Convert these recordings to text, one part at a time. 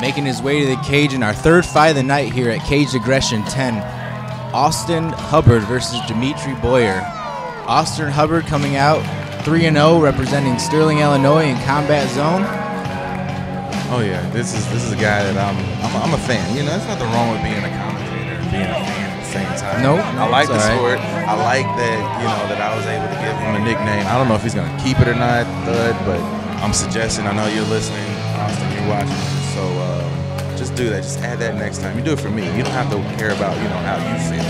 Making his way to the cage in our third fight of the night here at Cage Aggression 10. Austin Hubbard versus Dimitri Boyer. Austin Hubbard coming out 3-0, representing Sterling, Illinois in Combat Zone. Oh yeah, this is a guy that I'm a fan. You know, there's nothing wrong with being a commentator and being a fan at the same time. No, I like the sport. I like that, you know, that I was able to give him a nickname. I don't know if he's gonna keep it or not, Thud, but I'm suggesting. I know you're listening, Austin, you're watching. So just do that. Just add that next time. You do it for me. You don't have to care about, you know, how you feel.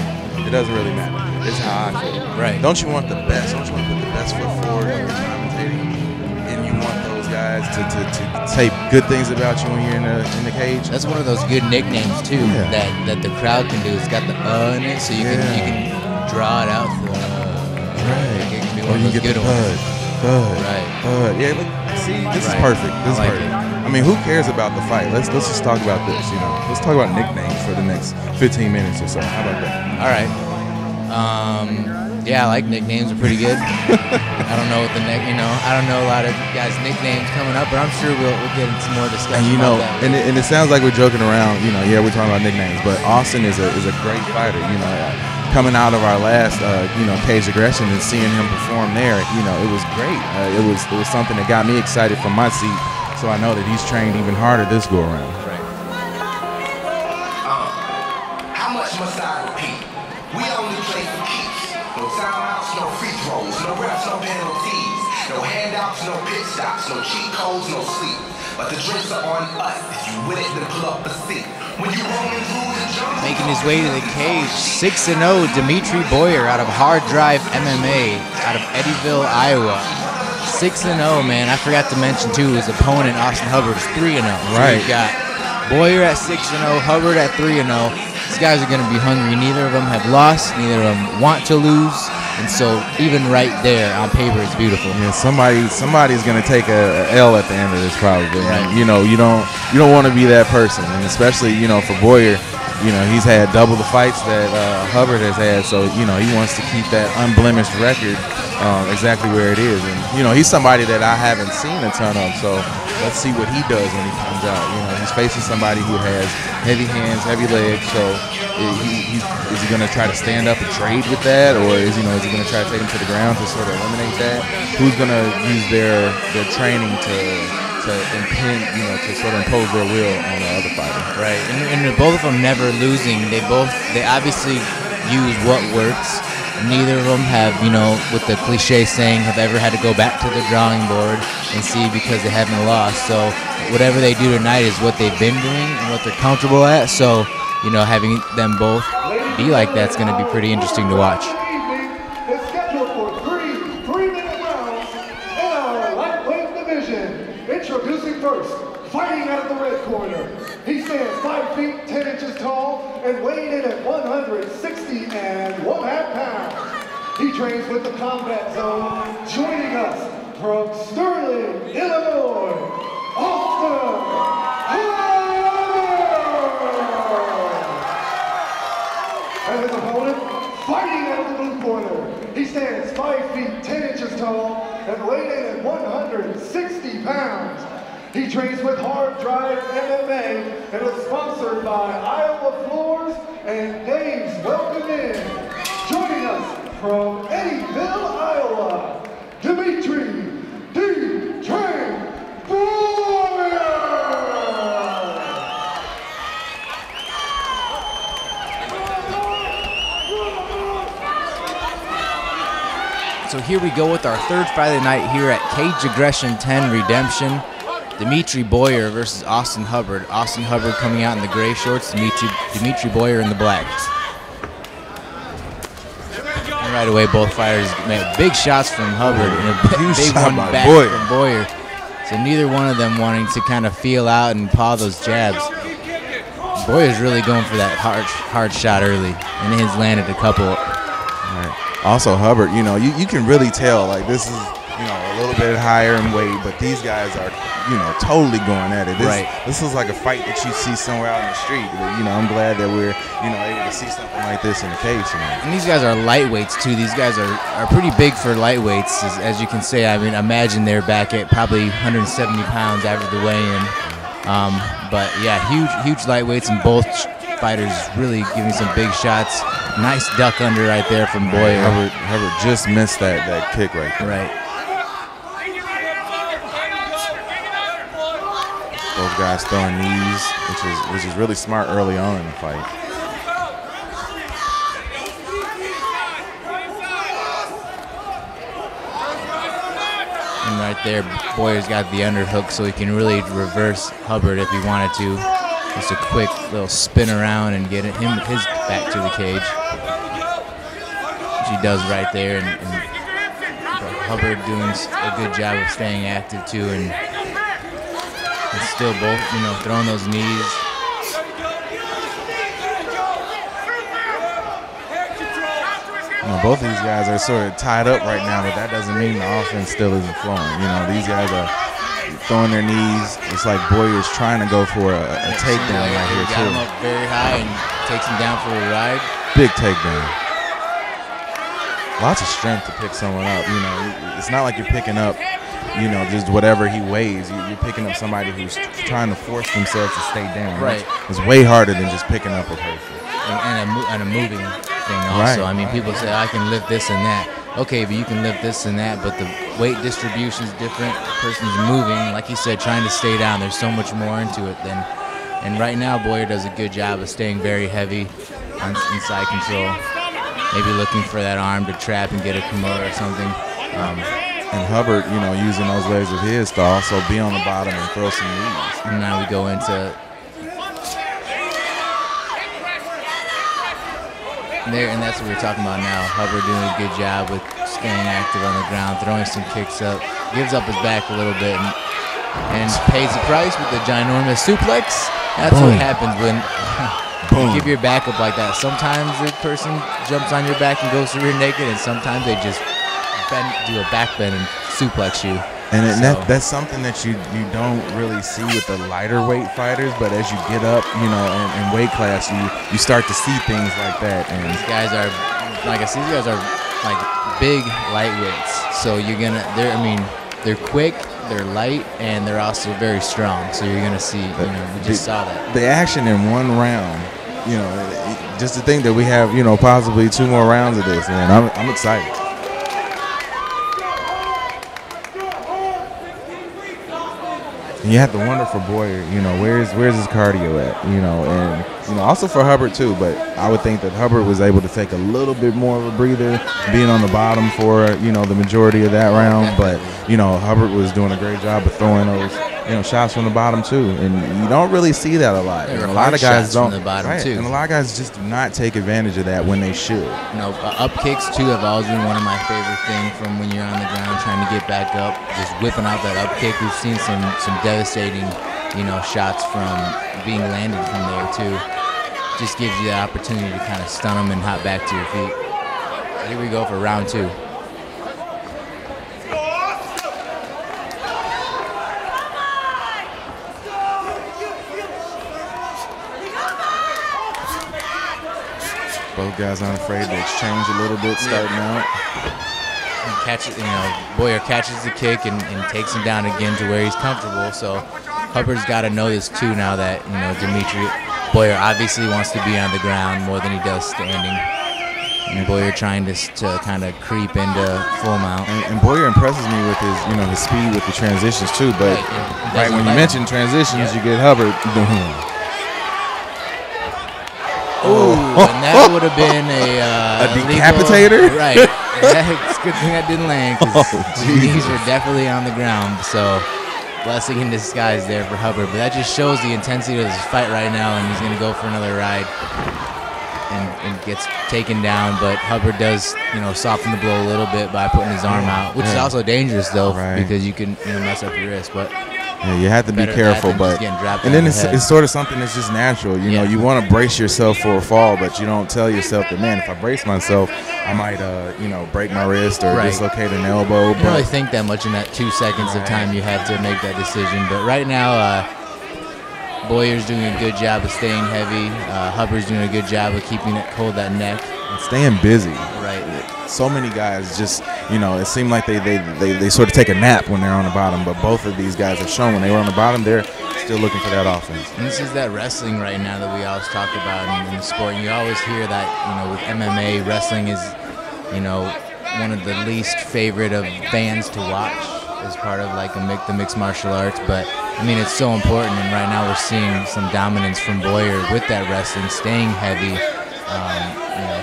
It doesn't really matter. It's how I feel. Right. Don't you want the best? Don't you want to put the best foot forward when you're commentating? And you want those guys to say good things about you when you're in the cage? That's one of those good nicknames too, that the crowd can do. It's got the in it, so you can draw it out. Right. It can be one of those good ones. Thud. Yeah, look, see, this is perfect. This is perfect. I mean, who cares about the fight? Let's just talk about this, you know. Let's talk about nicknames for the next 15 minutes or so. How about that? All right. Yeah, I like nicknames. They're pretty good. I don't know what I don't know a lot of guys' nicknames coming up, but I'm sure we'll get into more discussion. And you know, about that and it sounds like we're joking around. You know, yeah, we're talking about nicknames, but Austin is a great fighter. You know, coming out of our last Cage Aggression and seeing him perform there, you know, it was great. It was something that got me excited from my seat. So I know that he's trained even harder this go around. Right. How much must I repeat? We only play for keeps. No timeouts, no free throws, no refs, no penalties, no handouts, no pit stops, no cheat codes, no sleep. But the drinks are on us. If you with it, then pull up a seat. When you roaming through the jungle, Making his way to the cage, 6-0, Dimitri Boyer out of Hard Drive MMA out of Eddyville, Iowa. 6-0, man. I forgot to mention too, his opponent Austin Hubbard is 3-0. Right. So you've got Boyer at 6-0, Hubbard at 3-0. These guys are going to be hungry. Neither of them have lost. Neither of them want to lose. And so even right there on paper, it's beautiful. Yeah, somebody's going to take a L at the end of this probably. Right. And, you know, you don't want to be that person, and especially, you know, for Boyer. You know, he's had double the fights that Hubbard has had, so, you know, he wants to keep that unblemished record exactly where it is. And, you know, he's somebody that I haven't seen a ton of, so let's see what he does when he comes out. You know, he's facing somebody who has heavy hands, heavy legs, so is he going to try to stand up and trade with that, or is he going to try to take him to the ground to sort of eliminate that? Who's going to use their training to impinge, you know, to sort of impose their will on the other fighter? Right, and both of them never losing. They obviously use what works. Neither of them have, you know, with the cliche saying, have ever had to go back to the drawing board and see because they haven't lost. So whatever they do tonight is what they've been doing and what they're comfortable at. So, you know, having them both be like that's going to be pretty interesting to watch. Is scheduled for three-minute rounds in our lightweight division. Introducing first, fighting out of the red corner. He stands 5 feet 10 inches tall and weighed in at 160 and 1/2 pounds. He trains with the Combat Zone. Joining us from Sterling, Illinois, Austin Hubbard. And his opponent, fighting out of the blue corner. He stands 5 feet 10 inches tall and weighed in at 160 pounds. He trains with Hard Drive MMA and is sponsored by Iowa Floors and Dave's Welcome In. Joining us from Eddyville, Iowa, Dimitri Boyer. So here we go with our third fight of the night here at Cage Aggression 10 Redemption. Dimitri Boyer versus Austin Hubbard. Austin Hubbard coming out in the gray shorts, Dimitri Boyer in the blacks. And right away, both fighters made big shots from Hubbard and a big one back from Boyer. So neither one of them wanting to kind of feel out and paw those jabs. Boyer's really going for that hard shot early, and he's landed a couple. Right. Also, Hubbard, you know, you can really tell, like, this is, you know, a little bit higher in weight, but these guys are, you know, totally going at it. This is like a fight that you see somewhere out in the street. You know, I'm glad that we're, you know, able to see something like this in the cage tonight. And these guys are lightweights too. These guys are pretty big for lightweights, as you can say. I mean, imagine they're back at probably 170 pounds after the weigh-in. But yeah, huge lightweights, and both fighters really giving some big shots. Nice duck under right there from Boyer. Hubbard just missed that kick right there. Right. Both guys throwing knees, which is really smart early on in the fight. And right there, Boyer's got the underhook, so he can really reverse Hubbard if he wanted to. Just a quick little spin around and get his back to the cage. Which he does right there, and Hubbard doing a good job of staying active too, and still both, throwing those knees. Both of these guys are sort of tied up right now, but that doesn't mean the offense still isn't flowing. These guys are throwing their knees. It's like Boyer's trying to go for a takedown right here too. Got him up very high and takes him down for a ride. Big takedown. Lots of strength to pick someone up. It's not like you're picking up, just whatever he weighs. You're picking up somebody who's trying to force themselves to stay down. Right. It's way harder than just picking up a person. And a moving thing also. Right. People say, I can lift this and that. Okay, but you can lift this and that, but the weight distribution is different. The person's moving, like you said, trying to stay down. There's so much more into it than. And right now, Boyer does a good job of staying very heavy inside control. Maybe looking for that arm to trap and get a Kimura or something. And Hubbard, using those legs of his to also be on the bottom and throw some knees. And now we go into there, and that's what we're talking about now. Hubbard doing a good job with staying active on the ground, throwing some kicks up, gives up his back a little bit, and pays the price with the ginormous suplex. That's what happens when you give your back up like that. Sometimes the person jumps on your back and goes through your naked, and sometimes they just do a back bend and suplex you. And that's something that you don't really see with the lighter weight fighters, but as you get up, in weight class, you start to see things like that. And these guys are, like I said, these guys are like big lightweights. So they're quick, they're light, and they're also very strong. So you're gonna see, we just saw that. The action in one round, just to think that we have, possibly 2 more rounds of this, man, I'm excited. And you have to wonder for Boyer, where's his cardio at, and also for Hubbard too. But I would think that Hubbard was able to take a little bit more of a breather, being on the bottom for the majority of that round. But Hubbard was doing a great job of throwing those shots from the bottom too, and you don't really see that a lot. A lot of guys don't. From the bottom too. And a lot of guys just do not take advantage of that when they should. Up kicks too have always been one of my favorite things from when you're on the ground trying to get back up, just whipping out that up kick. We've seen some devastating, shots from being landed from there too. Just gives you that opportunity to kind of stun them and hop back to your feet. Here we go for round 2. Both guys aren't afraid to exchange a little bit starting out. Boyer catches the kick and takes him down again to where he's comfortable. So Hubbard's got to know this too now that Dimitri. Boyer obviously wants to be on the ground more than he does standing. And Boyer trying to kind of creep into full mount. And Boyer impresses me with his his speed with the transitions too. But when you mention transitions, you get Hubbard doing. Oh, and that would have been a decapitator? Right. It's a good thing that didn't land because these were definitely on the ground. So, blessing in disguise there for Hubbard. But that just shows the intensity of this fight right now, and he's going to go for another ride and gets taken down. But Hubbard does, soften the blow a little bit by putting his arm out, which is also dangerous, though, because you can mess up your wrist. But yeah, you have to be careful, and then it's sort of something that's just natural. You want to brace yourself for a fall, but you don't tell yourself that, man, if I brace myself, I might, break my wrist or dislocate an elbow. You don't really think that much in that 2 seconds of time you have to make that decision. But right now, Boyer's doing a good job of staying heavy. Hubbard's doing a good job of keeping hold that neck. staying busy. Right. So many guys just, it seemed like they sort of take a nap when they're on the bottom, but both of these guys have shown when they were on the bottom, they're still looking for that offense. And this is that wrestling right now that we always talk about in the sport. And you always hear that, with MMA, wrestling is, one of the least favorite of fans to watch as part of like the mixed martial arts. But I mean, it's so important, and right now we're seeing some dominance from Boyer with that wrestling, staying heavy,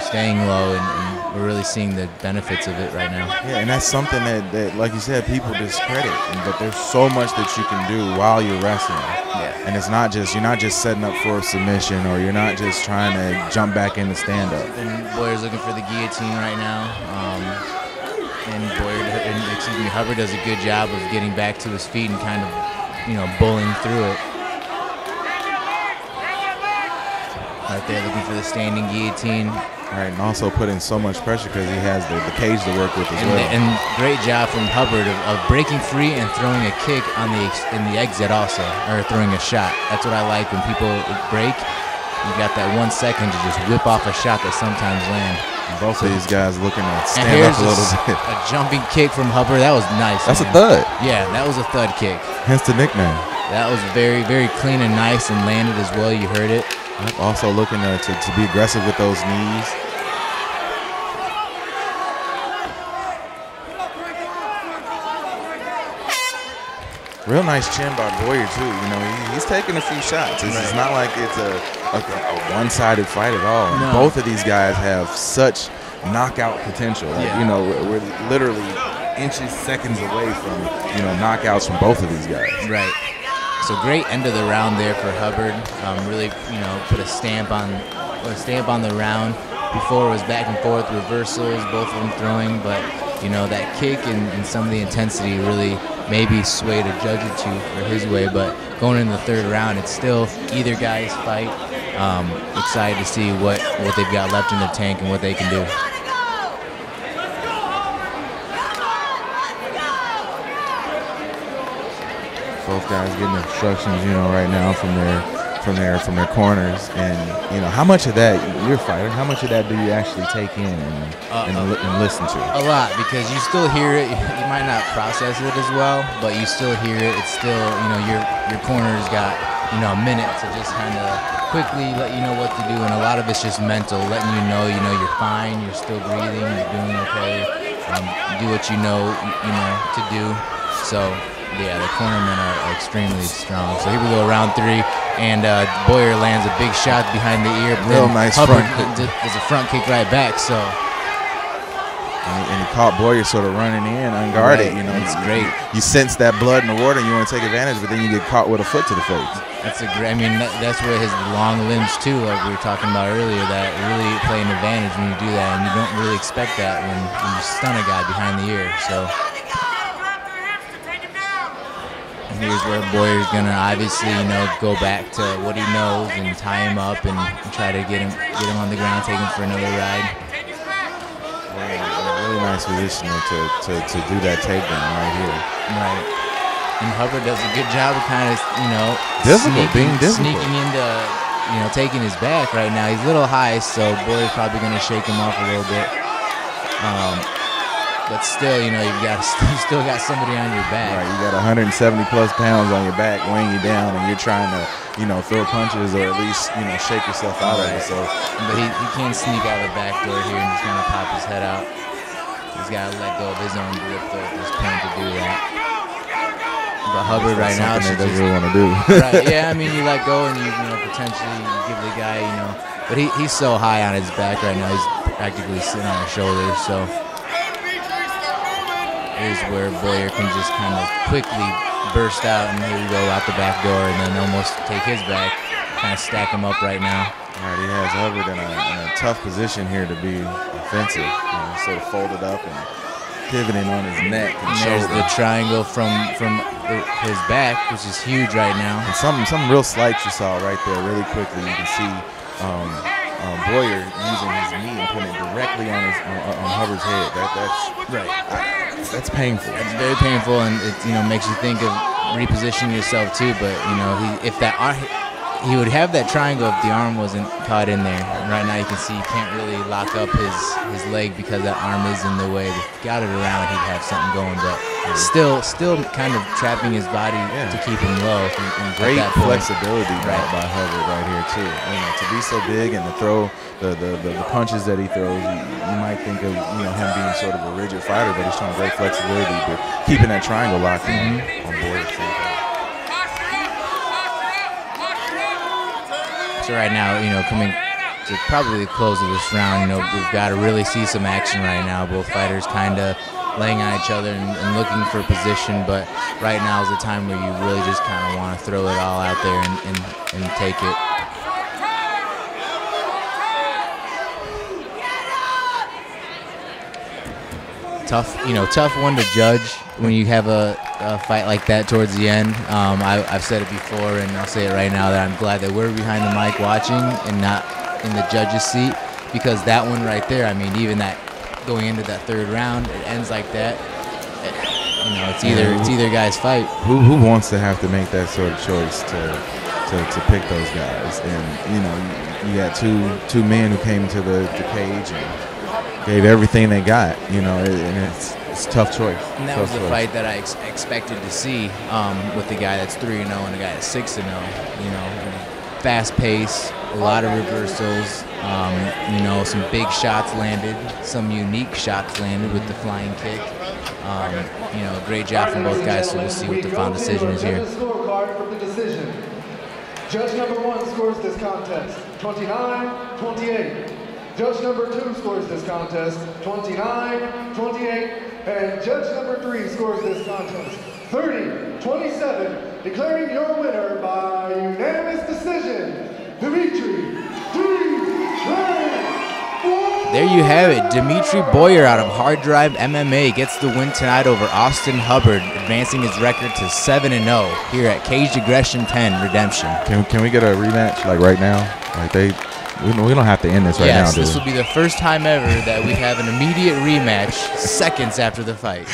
staying low, and we're really seeing the benefits of it right now. Yeah, and that's something that like you said, people discredit, but there's so much that you can do while you're wrestling. Yeah. And it's not just, you're not just setting up for a submission, or you're not just trying to jump back into stand-up. And Boyer's looking for the guillotine right now. Hubbard does a good job of getting back to his feet and kind of, bullying through it. Right there, looking for the standing guillotine. Right, and also putting so much pressure because he has the cage to work with as well. And great job from Hubbard of breaking free and throwing a kick on in the exit also, or throwing a shot. That's what I like when people break. You got that 1 second to just whip off a shot that sometimes land. And both of these guys looking to stand up a little bit. A jumping kick from Hubbard. That was nice. That's man. a thud. Yeah, that was a thud kick. Hence the nickname. That was very, very clean and nice and landed as well. You heard it. Also looking to be aggressive with those knees. Real nice chin by Boyer too. He's taking a few shots. It's not like it's a one-sided fight at all. No. Both of these guys have such knockout potential. We're literally inches, seconds away from knockouts from both of these guys. Right. So great end of the round there for Hubbard. Really, put a stamp on the round. Before it was back and forth reversals, both of them throwing, but that kick and some of the intensity really maybe swayed a judge or two for his way. But going into the third round, it's still either guy's fight. Excited to see what they've got left in the tank and what they can do. Both guys getting instructions, right now from their corners, and how much of that you're fighting, how much of that do you actually take in and listen to? A lot, because you still hear it. You might not process it as well, but you still hear it. It's still, your corner's got a minute to just kind of quickly let you know what to do, and a lot of it's just mental, letting you know you're fine, you're still breathing, you're doing okay, do what you know to do. So. Yeah, the cornermen are extremely strong. So here we go, round 3, and Boyer lands a big shot behind the ear. Real nice Hubbard front kick. does a front kick right back. So. And he caught Boyer sort of running in, unguarded. Right. It's great. You sense that blood in the water, and you want to take advantage, but then you get caught with a foot to the face. That's a great. That's where his long limbs too, like we were talking about earlier, that really play an advantage when you do that, and you don't really expect that when you stun a guy behind the ear. So. Here's where Boyer's gonna obviously, go back to what he knows and tie him up and try to get him on the ground, take him for another ride. Really nice position to do that takedown right here. Right. And Hubbard does a good job of kind of, sneaking into, taking his back right now. He's a little high, so Boyer's probably gonna shake him off a little bit. But still, you still got somebody on your back. Right, you got 170 plus pounds on your back weighing you down, and you're trying to, throw punches or at least, shake yourself out of it. So, but he can't sneak out the back door here and just kind of pop his head out. He's got to let go of his own grip though at this point to do that. But Hubbard right now should just really want to do. Right? Yeah, you let go and you potentially give the guy, but he's so high on his back right now. He's practically sitting on his shoulders. So. Here's where Boyer can just kind of quickly burst out, and here we go out the back door, and then almost take his back, kind of stack him up right now. All right, he has Hubbard in a tough position here to be offensive, sort of folded up and pivoting on his neck and there's shoulder. the triangle from his back, which is huge right now. And some real slights you saw right there really quickly. You can see Boyer using his knee and putting it directly on Hubbard's head. That's right. That's painful. It's very painful, and it makes you think of repositioning yourself too. But if he would have that triangle if the arm wasn't caught in there. And right now you can see he can't really lock up his leg because that arm is in the way. But if he got it around, he'd have something going. But still kind of trapping his body to keep him low. And great flexibility by Hubbard right here too. You know, to be so big and to throw the punches that he throws, you might think of him being sort of a rigid fighter, but he's showing great flexibility, but keeping that triangle locked in on board. So right now, coming to probably the close of this round, we've got to really see some action right now. Both fighters kind of laying on each other and looking for position, but right now is the time where you really just kind of want to throw it all out there and take it. Tough one to judge when you have a fight like that towards the end. I've said it before, and I'll say it right now, that I'm glad that we're behind the mic watching and not in the judge's seat, because that one right there, I mean, even that going into that third round, it ends like that. It's either guy's fight. Who wants to have to make that sort of choice to pick those guys? And you got two men who came into the cage and gave everything they got, and it's a tough choice. And that was the fight that I expected to see with the guy that's 3-0 and a guy that's 6-0. Fast pace, a lot of reversals, some big shots landed, some unique shots landed with the flying kick. Great job from both guys, so we'll see what the final decision is here. Judge number 1 scores this contest 29-28. Judge number 2 scores this contest 29-28. And judge number 3 scores this contest 30-27. Declaring your winner by unanimous decision, Dimitri. There you have it. Dimitri Boyer out of Hard Drive MMA gets the win tonight over Austin Hubbard, advancing his record to 7-0 here at Caged Aggression 10 Redemption. Can we get a rematch like right now? We don't have to end this right now, do we? This will be the first time ever that we have an immediate rematch seconds after the fight.